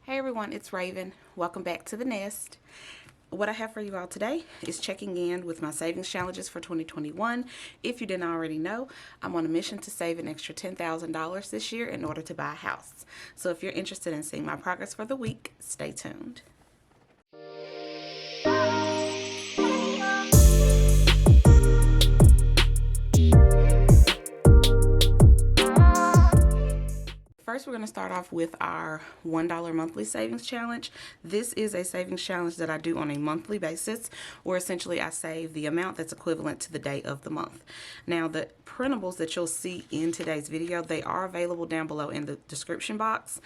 Hey everyone, it's Raven. Welcome back to the Nest. What I have for you all today is checking in with my savings challenges for 2021. If you didn't already know, I'm on a mission to save an extra $10,000 this year in order to buy a house. So if you're interested in seeing my progress for the week, stay tuned. First, we're going to start off with our $1 monthly savings challenge. This is a savings challenge that I do on a monthly basis, where essentially I save the amount that's equivalent to the day of the month. Now, the printables that you'll see in today's video, they are available down below in the description box.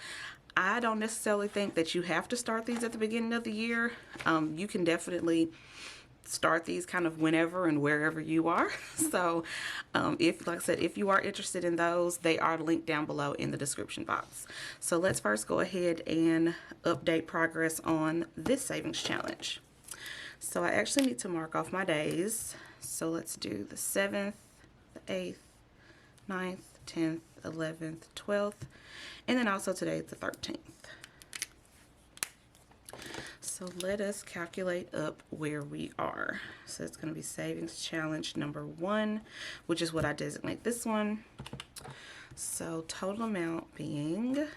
I don't necessarily think that you have to start these at the beginning of the year. You can definitely start these kind of whenever and wherever you are. So like I said, if you are interested in those, they are linked down below in the description box. So let's first go ahead and update progress on this savings challenge. So I actually need to mark off my days. So let's do the 7th, the 8th, 9th, 10th, 11th, 12th, and then also today is the 13th. So let us calculate up where we are. So it's going to be savings challenge number 1, which is what I designate this one. So total amount being,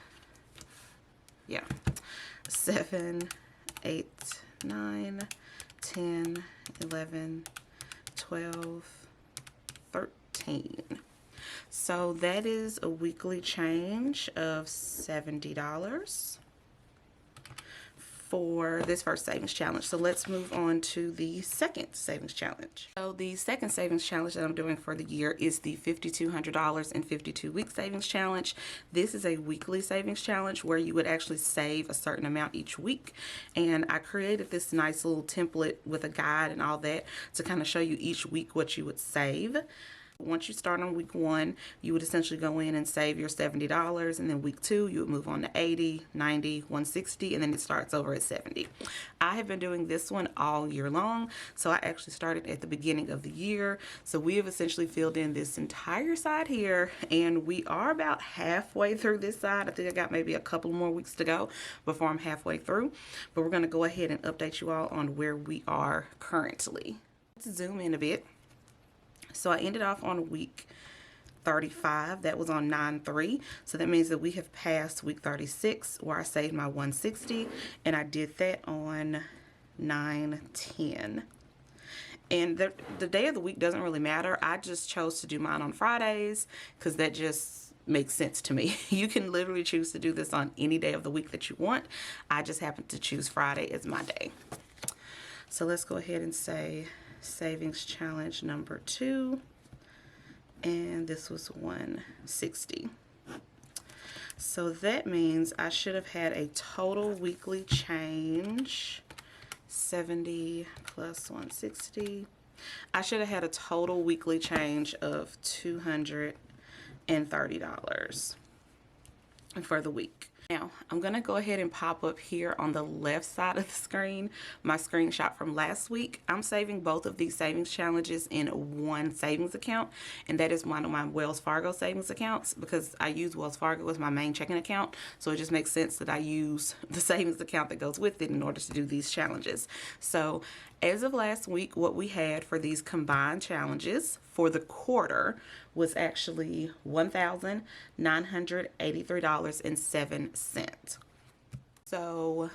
7, 8, 9, 10, 11, 12, 13. So that is a weekly change of $70 for this first savings challenge. So let's move on to the second savings challenge. So the second savings challenge that I'm doing for the year is the $5,200 in 52 week savings challenge. This is a weekly savings challenge where you would actually save a certain amount each week. And I created this nice little template with a guide and all that to kind of show you each week what you would save. Once you start on week 1, you would essentially go in and save your $70, and then week 2 you would move on to 80, 90, 160, and then it starts over at 70. I have been doing this one all year long, so I actually started at the beginning of the year. So we have essentially filled in this entire side here, and we are about halfway through this side. I think I got maybe a couple more weeks to go before I'm halfway through, but we're going to go ahead and update you all on where we are currently. Let's zoom in a bit. So I ended off on week 35. That was on 9/3. So that means that we have passed week 36, where I saved my 160, and I did that on 9/10. And the day of the week doesn't really matter. I just chose to do mine on Fridays because that just makes sense to me. You can literally choose to do this on any day of the week that you want. I just happen to choose Friday as my day. So let's go ahead and say savings challenge number 2, and this was 160. So that means I should have had a total weekly change, 70 plus 160. I should have had a total weekly change of $230 for the week. Now, I'm going to go ahead and pop up here on the left side of the screen my screenshot from last week. I'm saving both of these savings challenges in one savings account, and that is one of my Wells Fargo savings accounts because I use Wells Fargo as my main checking account, so it just makes sense that I use the savings account that goes with it in order to do these challenges. So as of last week, what we had for these combined challenges for the quarter was actually $1,983.07. So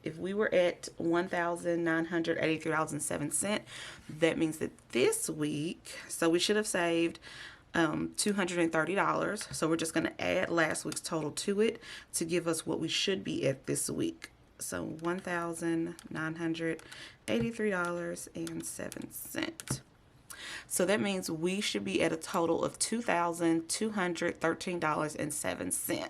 if we were at $1,983.07, that means that this week, so we should have saved $230. So we're just going to add last week's total to it to give us what we should be at this week. So $1,983.07. So that means we should be at a total of $2,213.07.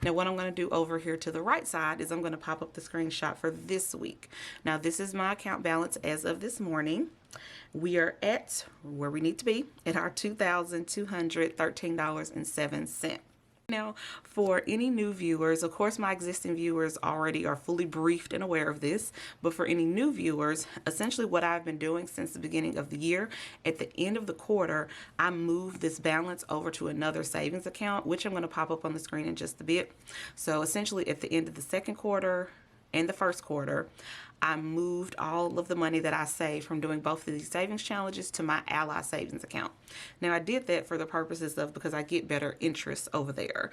Now what I'm going to do over here to the right side is I'm going to pop up the screenshot for this week. Now this is my account balance as of this morning. We are at where we need to be at our $2,213.07. Now, for any new viewers, of course, my existing viewers already are fully briefed and aware of this, but for any new viewers, essentially what I've been doing since the beginning of the year, at the end of the quarter, I move this balance over to another savings account, which I'm going to pop up on the screen in just a bit. So essentially at the end of the second quarter and the first quarter, I moved all of the money that I saved from doing both of these savings challenges to my Ally savings account. Now, I did that for the purposes of because I get better interest over there.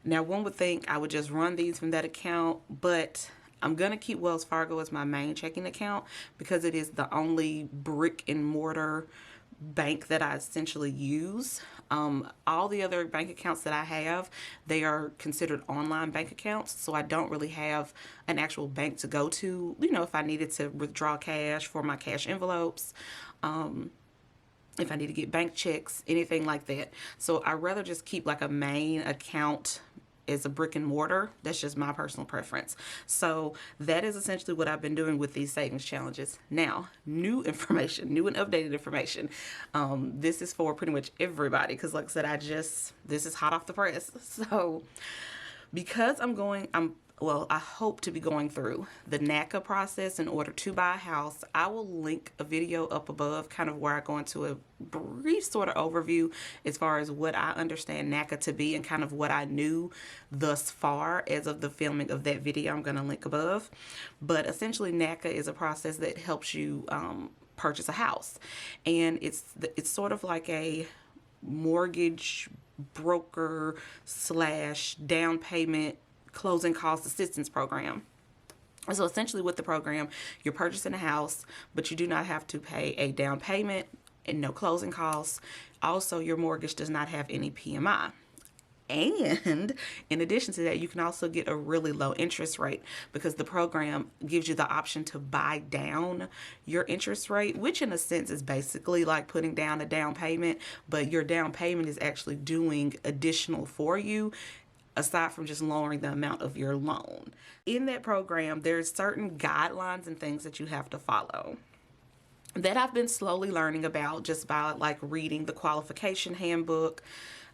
Now, one would think I would just run these from that account, but I'm going to keep Wells Fargo as my main checking account because it is the only brick and mortar bank that I essentially use. All the other bank accounts that I have, they are considered online bank accounts, so I don't really have an actual bank to go to, you know, if I needed to withdraw cash for my cash envelopes, if I need to get bank checks, anything like that. So I'd rather just keep like a main account as a brick and mortar. That's just my personal preference. So that is essentially what I've been doing with these savings challenges. Now, new information, new and updated information. This is for pretty much everybody because like I said, this is hot off the press. So because I hope to be going through the Naca process in order to buy a house. I will link a video up above kind of where I go into a brief sort of overview as far as what I understand Naca to be and kind of what I knew thus far as of the filming of that video. I'm going to link above. But essentially Naca is a process that helps you purchase a house. And it's sort of like a mortgage broker / down payment closing cost assistance program. So essentially with the program, you're purchasing a house, but you do not have to pay a down payment and no closing costs. Also, your mortgage does not have any PMI. And in addition to that, you can also get a really low interest rate because the program gives you the option to buy down your interest rate, which in a sense is basically like putting down a down payment, but your down payment is actually doing additional for you aside from just lowering the amount of your loan. In that program, there's certain guidelines and things that you have to follow that I've been slowly learning about just by like reading the qualification handbook.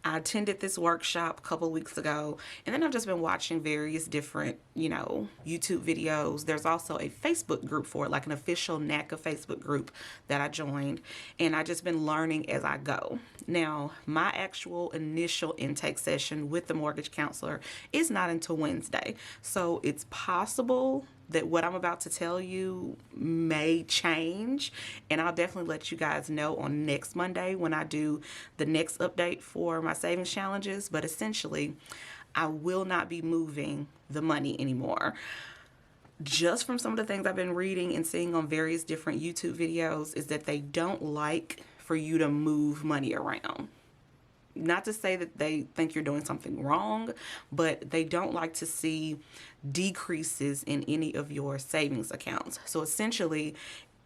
I attended this workshop a couple weeks ago, and then I've just been watching various different, YouTube videos. There's also a Facebook group for it, like an official Naca Facebook group that I joined, and I've just been learning as I go. Now, my actual initial intake session with the mortgage counselor is not until Wednesday, so it's possible that what I'm about to tell you may change, and I'll definitely let you guys know on next Monday when I do the next update for my savings challenges. But essentially, I will not be moving the money anymore. Just from some of the things I've been reading and seeing on various different YouTube videos is that they don't like for you to move money around. Not to say that they think you're doing something wrong, but they don't like to see decreases in any of your savings accounts. So essentially,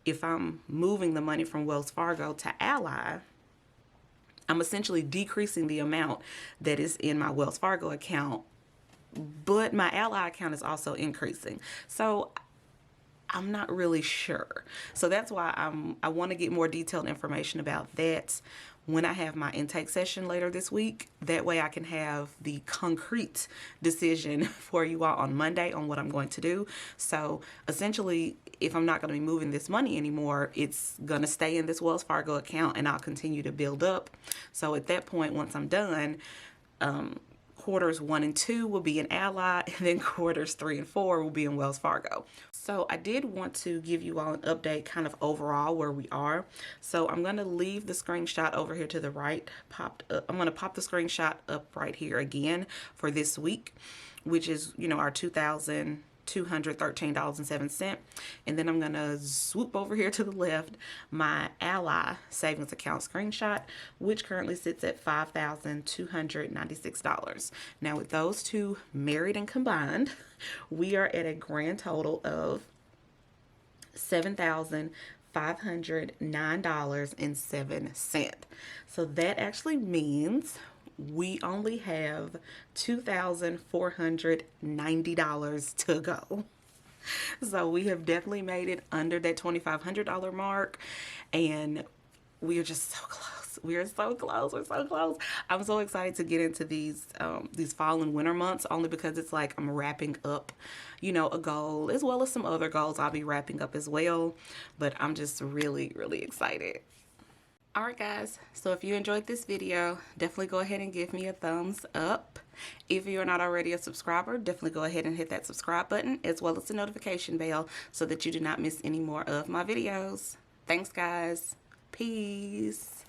if I'm moving the money from Wells Fargo to Ally, I'm essentially decreasing the amount that is in my Wells Fargo account, but my Ally account is also increasing. So I'm not really sure. So that's why I want to get more detailed information about that when I have my intake session later this week. That way I can have the concrete decision for you all on Monday on what I'm going to do. So essentially, if I'm not going to be moving this money anymore, it's going to stay in this Wells Fargo account and I'll continue to build up. So at that point, once I'm done, quarters 1 and 2 will be in Ally, and then quarters 3 and 4 will be in Wells Fargo. So I did want to give you all an update kind of overall where we are. So I'm going to leave the screenshot over here to the right popped up. I'm going to pop the screenshot up right here again for this week, which is, our $2,213.07. And then I'm going to swoop over here to the left my Ally savings account screenshot, which currently sits at $5,296. Now with those two married and combined, we are at a grand total of $7,509.07. So that actually means we only have $2,490 to go. So we have definitely made it under that $2,500 mark, and we are just so close. close. We are so close. We're so close. I'm so excited to get into these fall and winter months, only because it's like I'm wrapping up, you know, a goal, as well as some other goals I'll be wrapping up as well. But I'm just really, really excited. Alright guys, so if you enjoyed this video, definitely go ahead and give me a thumbs up. If you're not already a subscriber, definitely go ahead and hit that subscribe button, as well as the notification bell, so that you do not miss any more of my videos. Thanks guys. Peace.